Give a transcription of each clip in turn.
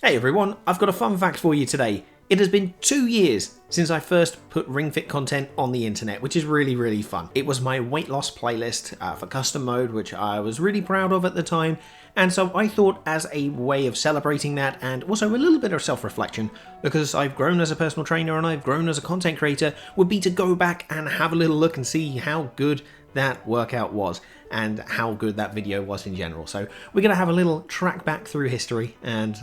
Hey everyone, I've got a fun fact for you today. It has been 2 years since I first put Ring Fit content on the internet, which is really fun. It was my weight loss playlist for custom mode, which I was really proud of at the time, and so I thought as a way of celebrating that and also a little bit of self-reflection, because I've grown as a personal trainer and I've grown as a content creator, would be to go back and have a little look and see how good that workout was and how good that video was in general. So we're going to have a little track back through history and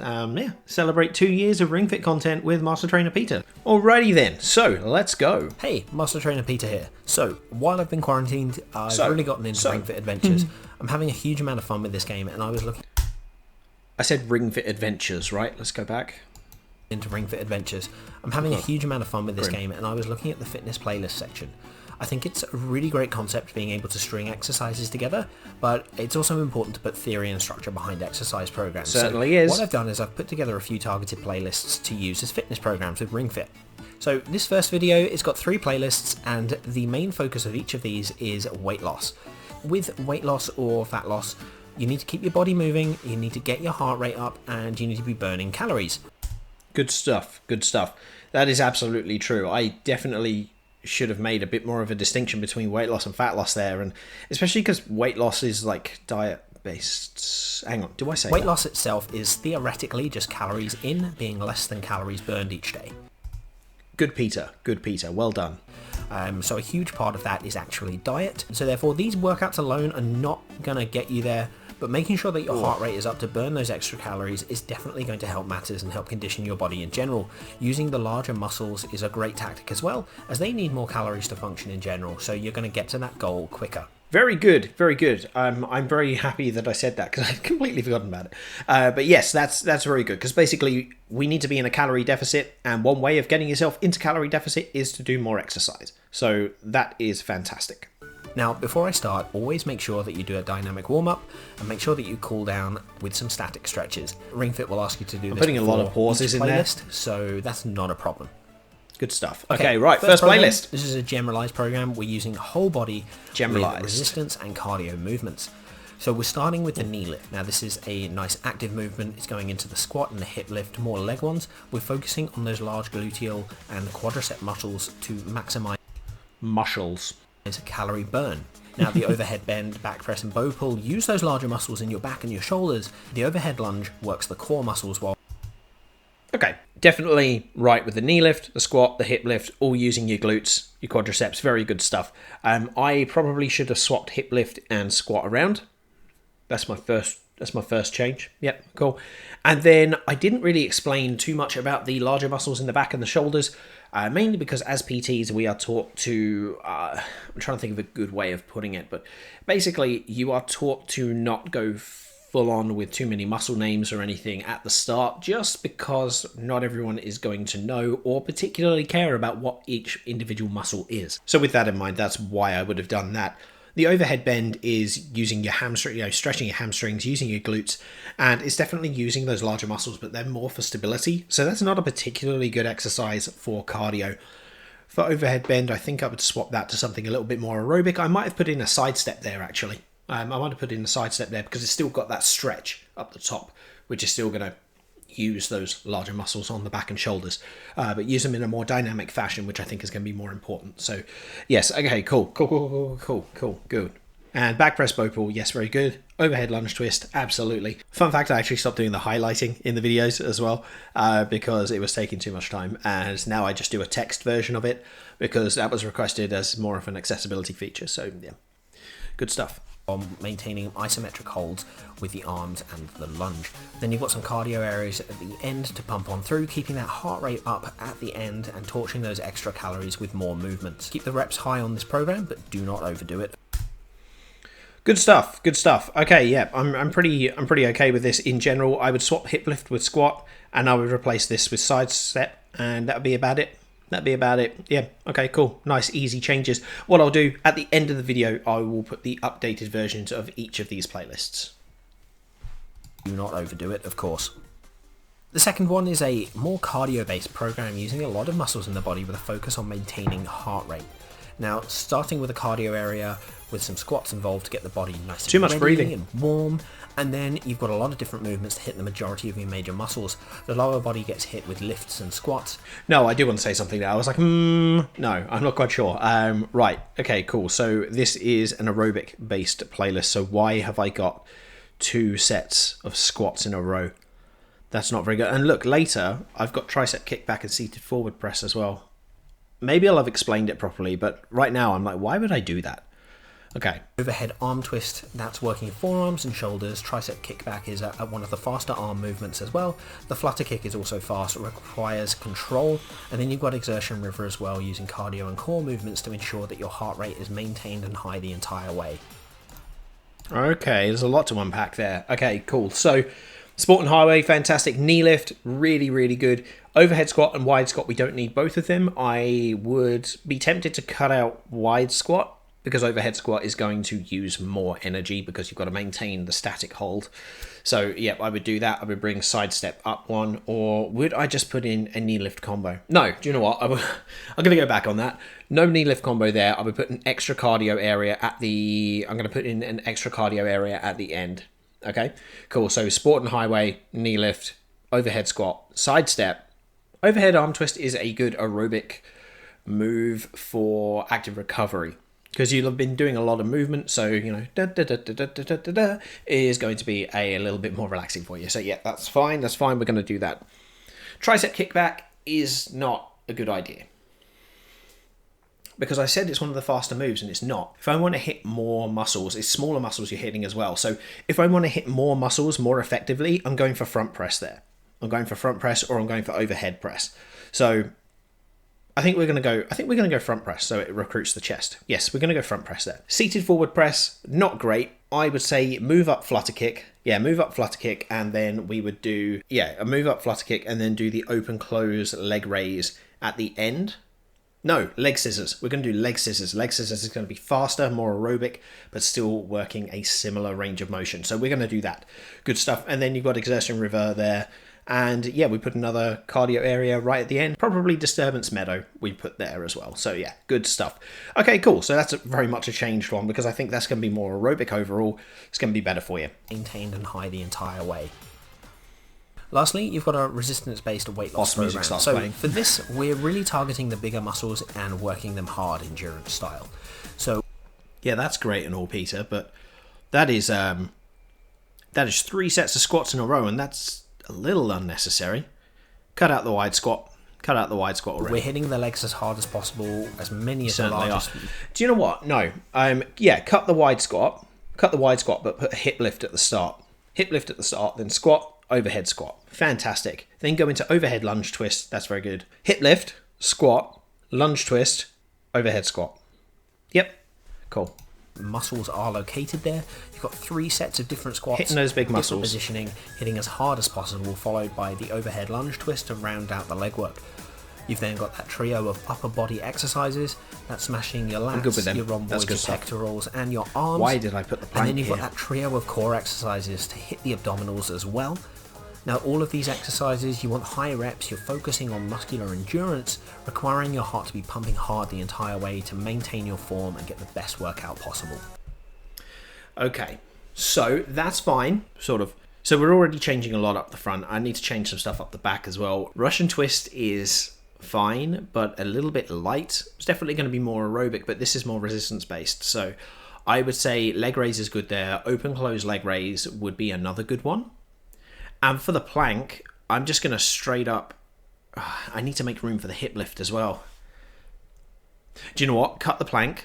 celebrate 2 years of Ring Fit content with Master Trainer Peter. Alrighty then, so let's go. Hey, Master Trainer Peter here. So while I've been quarantined, I've really gotten into Ring Fit Adventures. I'm having a huge amount of fun with this game, and I was looking... I said Ring Fit Adventures, right? Let's go back. Into Ring Fit Adventures. I'm having a huge amount of fun with this game, and I was looking at the fitness playlist section. I think it's a really great concept being able to string exercises together, but it's also important to put theory and structure behind exercise programs. Certainly is. What I've done is I've put together a few targeted playlists to use as fitness programs with Ring Fit. So this first video has got 3 playlists, and the main focus of each of these is weight loss. With weight loss or fat loss, you need to keep your body moving, you need to get your heart rate up, and you need to be burning calories. Good stuff, good stuff. That is absolutely true. I definitely should have made a bit more of a distinction between weight loss and fat loss there, and especially because weight loss is like diet based. Hang on, do I say weight loss itself is theoretically just calories in being less than calories burned each day? Good Peter, well done. So a huge part of that is actually diet, so therefore these workouts alone are not gonna get you there, but making sure that your heart rate is up to burn those extra calories is definitely going to help matters and help condition your body in general. Using the larger muscles is a great tactic as well, as they need more calories to function in general, so you're going to get to that goal quicker. Very good, very good. I'm very happy that I said that because I'd completely forgotten about it. But yes, that's very good, because basically we need to be in a calorie deficit, and one way of getting yourself into calorie deficit is to do more exercise. So that is fantastic. Now, before I start, always make sure that you do a dynamic warm-up and make sure that you cool down with some static stretches. Ring Fit will ask you to do this. Putting a lot of pauses in there, so that's not a problem. Good stuff. Okay, right, first playlist. This is a generalized program. We're using whole body generalized with resistance and cardio movements. So we're starting with the knee lift. Now this is a nice active movement. It's going into the squat and the hip lift, more leg ones. We're focusing on those large gluteal and quadricep muscles to maximize a calorie burn. Now the overhead bend, back press and bow pull use those larger muscles in your back and your shoulders. The overhead lunge works the core muscles while... Okay, definitely right with the knee lift, the squat, the hip lift, all using your glutes, your quadriceps, very good stuff. I probably should have swapped hip lift and squat around. That's my first change. Yep, cool. And then I didn't really explain too much about the larger muscles in the back and the shoulders, mainly because as PTs we are taught to, I'm trying to think of a good way of putting it, but basically you are taught to not go full on with too many muscle names or anything at the start, just because not everyone is going to know or particularly care about what each individual muscle is. So with that in mind, that's why I would have done that. The overhead bend is using your hamstring, stretching your hamstrings, using your glutes, and it's definitely using those larger muscles, but they're more for stability. So that's not a particularly good exercise for cardio. For overhead bend, I think I would swap that to something a little bit more aerobic. I might have put in a side step there, actually. I might have put in a side step there because it's still got that stretch up the top, which is still going to use those larger muscles on the back and shoulders, but use them in a more dynamic fashion, which I think is going to be more important. So yes, okay, cool, good. And back press bow pull, yes, very good. Overhead lunge twist, absolutely. Fun fact, I actually stopped doing the highlighting in the videos as well, because it was taking too much time, and now I just do a text version of it because that was requested as more of an accessibility feature. So yeah, good stuff. On maintaining isometric holds with the arms and the lunge. Then you've got some cardio areas at the end to pump on through, keeping that heart rate up at the end and torching those extra calories with more movements. Keep the reps high on this program, but do not overdo it. Good stuff. Okay, yeah, I'm pretty okay with this in general. I would swap hip lift with squat, and I would replace this with side step, and that would be about it. Yeah, okay, cool. Nice, easy changes. What I'll do at the end of the video, I will put the updated versions of each of these playlists. Do not overdo it, of course. The second one is a more cardio-based program using a lot of muscles in the body with a focus on maintaining heart rate. Now, starting with a cardio area with some squats involved to get the body nice and Too much ready breathing. and warm, and then you've got a lot of different movements to hit the majority of your major muscles. The lower body gets hit with lifts and squats. No, I do want to say something there. I was like, no, I'm not quite sure. Right, okay, cool. So this is an aerobic-based playlist, so why have I got 2 sets of squats in a row? That's not very good. And look, later, I've got tricep kickback and seated forward press as well. Maybe I'll have explained it properly, but right now I'm like, why would I do that? Okay. Overhead arm twist, that's working forearms and shoulders. Tricep kickback is one of the faster arm movements as well. The flutter kick is also fast, requires control. And then you've got exertion river as well, using cardio and core movements to ensure that your heart rate is maintained and high the entire way. Okay, there's a lot to unpack there. Okay, cool. So, sport and highway, fantastic. Knee lift, really, really good. Overhead squat and wide squat, we don't need both of them. I would be tempted to cut out wide squat, because overhead squat is going to use more energy because you've got to maintain the static hold. So, yeah, I would do that. I would bring side step up one, or would I just put in a knee lift combo? No, do you know what? I'm going to go back on that. No knee lift combo there. I would put an extra cardio area at the... I'm going to put in an extra cardio area at the end. Okay, cool. So, sport and highway, knee lift, overhead squat, side step. Overhead arm twist is a good aerobic move for active recovery, because you'll have been doing a lot of movement, so, you know, is going to be a little bit more relaxing for you. So, yeah, that's fine. That's fine. We're going to do that. Tricep kickback is not a good idea, because I said it's one of the faster moves, and it's not. If I want to hit more muscles, it's smaller muscles you're hitting as well. So, if I want to hit more muscles more effectively, I'm going for front press there. I'm going for front press, or I'm going for overhead press. So, I think we're going to go front press, so it recruits the chest. Yes, we're going to go front press there. Seated forward press, not great. I would say move up flutter kick. Yeah, move up flutter kick, and then we would do, a move up flutter kick, and then do the open close leg raise at the end. No, leg scissors. We're going to do leg scissors. Leg scissors is going to be faster, more aerobic, but still working a similar range of motion. So we're going to do that. Good stuff. And then you've got exertion river there. And yeah, we put another cardio area right at the end. Probably disturbance meadow we put there as well. So yeah, good stuff. Okay, cool. So that's very much a changed one, because I think that's going to be more aerobic overall. It's going to be better for you. Maintained and high the entire way. Lastly, you've got a resistance-based weight loss program. So for this, we're really targeting the bigger muscles and working them hard endurance style. So yeah, that's great and all, Peter, but that is 3 sets of squats in a row, and that's a little unnecessary. Cut out the wide squat. Already. We're hitting the legs as hard as possible, as many as the largest. Do you know what? No. Cut the wide squat, but put a hip lift at the start. Then squat, overhead squat. Fantastic. Then go into overhead lunge twist. That's very good. Hip lift, squat, lunge twist, overhead squat. Yep. Cool. Muscles are located there. You've got 3 sets of different squats, hitting those big muscles, positioning, hitting as hard as possible, followed by the overhead lunge twist to round out the leg work. You've then got that trio of upper body exercises, that's smashing your lats, your rhomboids, your pectorals, and your arms. Why did I put the plank? And then you've got that trio of core exercises to hit the abdominals as well. Now, all of these exercises, you want high reps, you're focusing on muscular endurance, requiring your heart to be pumping hard the entire way to maintain your form and get the best workout possible. Okay, so that's fine, sort of. So we're already changing a lot up the front. I need to change some stuff up the back as well. Russian twist is fine, but a little bit light. It's definitely going to be more aerobic, but this is more resistance based. So I would say leg raise is good there. Open close leg raise would be another good one. And for the plank, I'm just going to straight up... I need to make room for the hip lift as well. Do you know what? Cut the plank,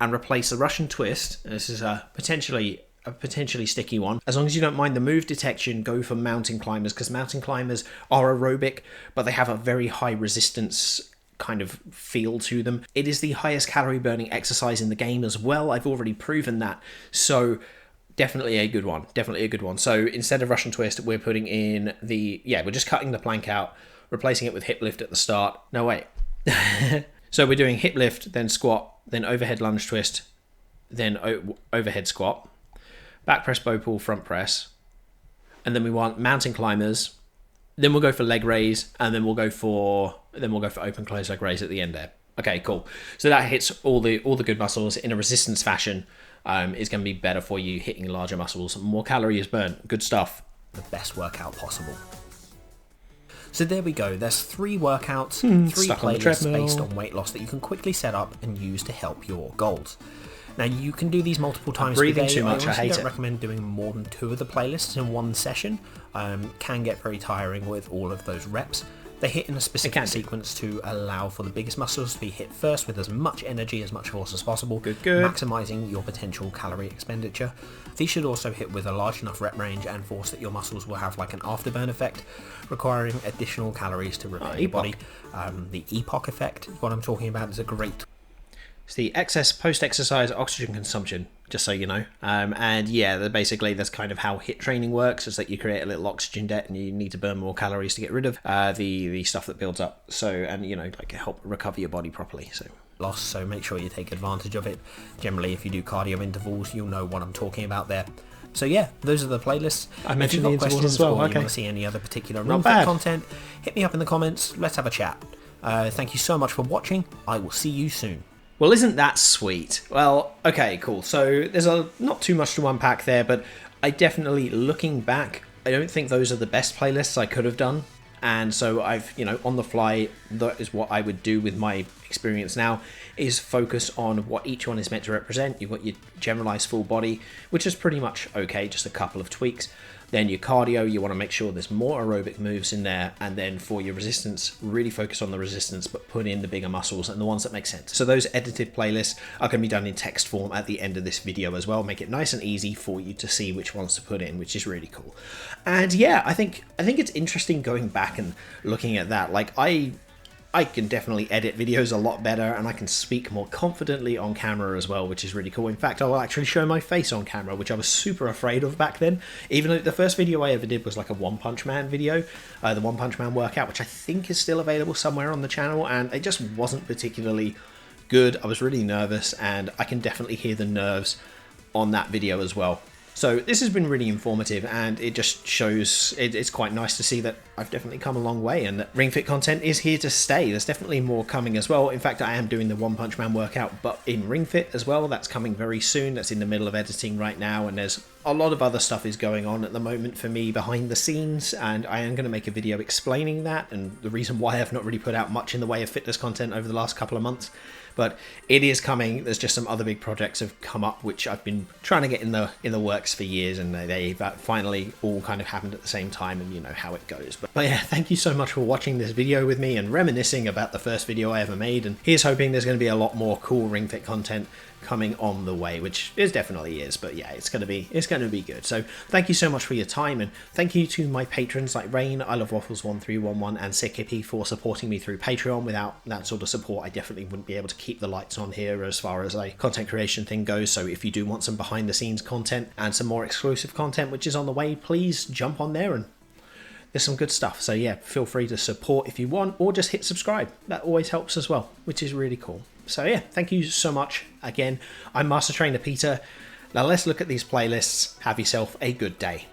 and replace the Russian twist. This is a potentially sticky one. As long as you don't mind the move detection, go for mountain climbers, because mountain climbers are aerobic, but they have a very high resistance kind of feel to them. It is the highest calorie burning exercise in the game as well. I've already proven that. So... definitely a good one. So instead of Russian twist, we're putting in we're just cutting the plank out, replacing it with hip lift at the start. No, wait. So we're doing hip lift, then squat, then overhead lunge twist, then overhead squat, back press, bow pull, front press. And then we want mountain climbers. Then we'll go for leg raise, and then we'll go for open close leg raise at the end there. Okay, cool. So that hits all the good muscles in a resistance fashion. Is going to be better for you hitting larger muscles. More calories burnt. Good stuff. The best workout possible. So there we go. There's 3 workouts, 3 stuck on the playlists treadmill. based on weight loss that you can quickly set up and use to help your goals. Now you can do these multiple times per breathing day. too much, I honestly hate don't it. recommend doing more than 2 of the playlists in one session. Can get very tiring with all of those reps. They hit in a specific sequence to allow for the biggest muscles to be hit first with as much energy, as much force as possible, Good. maximising your potential calorie expenditure. These should also hit with a large enough rep range and force that your muscles will have like an afterburn effect, requiring additional calories to repair your body. The epoch effect, what I'm talking about, is a great... It's the excess post-exercise oxygen consumption, just so you know. And yeah, basically that's kind of how HIIT training works, is that you create a little oxygen debt and you need to burn more calories to get rid of the stuff that builds up. So, and you know, like help recover your body properly. So make sure you take advantage of it. Generally, if you do cardio intervals, you'll know what I'm talking about there. So yeah, those are the playlists. I mentioned if you've the got intervals questions as well. or Okay. you want to see any other particular Not Ring Fit bad. content, hit me up in the comments. Let's have a chat. Thank you so much for watching. I will see you soon. Well, isn't that sweet? Well, okay, cool. So there's not too much to unpack there, but I definitely, looking back, I don't think those are the best playlists I could have done. And so I've, on the fly, that is what I would do with my experience now, is focus on what each one is meant to represent. You've got your generalized full body, which is pretty much okay, just a couple of tweaks. Then your cardio, you want to make sure there's more aerobic moves in there. And then for your resistance, really focus on the resistance, but put in the bigger muscles and the ones that make sense. So those edited playlists are going to be done in text form at the end of this video as well. Make it nice and easy for you to see which ones to put in, which is really cool. And yeah, I think it's interesting going back and looking at that. Like I can definitely edit videos a lot better, and I can speak more confidently on camera as well, which is really cool. In fact, I will actually show my face on camera, which I was super afraid of back then. Even though the first video I ever did was like a One Punch Man video, the One Punch Man workout, which I think is still available somewhere on the channel, and it just wasn't particularly good. I was really nervous, and I can definitely hear the nerves on that video as well. So this has been really informative, and it just shows it's quite nice to see that I've definitely come a long way and that Ring Fit content is here to stay. There's definitely more coming as well. In fact, I am doing the One Punch Man workout, but in Ring Fit as well. That's coming very soon. That's in the middle of editing right now, and there's a lot of other stuff is going on at the moment for me behind the scenes, and I am going to make a video explaining that and the reason why I've not really put out much in the way of fitness content over the last couple of months. But it is coming. There's just some other big projects have come up which I've been trying to get in the works for years, and they've finally all kind of happened at the same time, and you know how it goes. But yeah, thank you so much for watching this video with me and reminiscing about the first video I ever made, and here's hoping there's going to be a lot more cool Ring Fit content coming on the way, which is definitely is, but yeah, it's going to be good. So thank you so much for your time, and thank you to my patrons like Rain, I Love Waffles 1311 and Sick Hippie for supporting me through Patreon. Without that sort of support, I definitely wouldn't be able to keep the lights on here as far as a content creation thing goes. So if you do want some behind the scenes content and some more exclusive content which is on the way, please jump on there, and there's some good stuff. So yeah, feel free to support if you want, or just hit subscribe. That always helps as well, which is really cool. So yeah, thank you so much. Again, I'm Master Trainer Peter. Now let's look at these playlists. Have yourself a good day.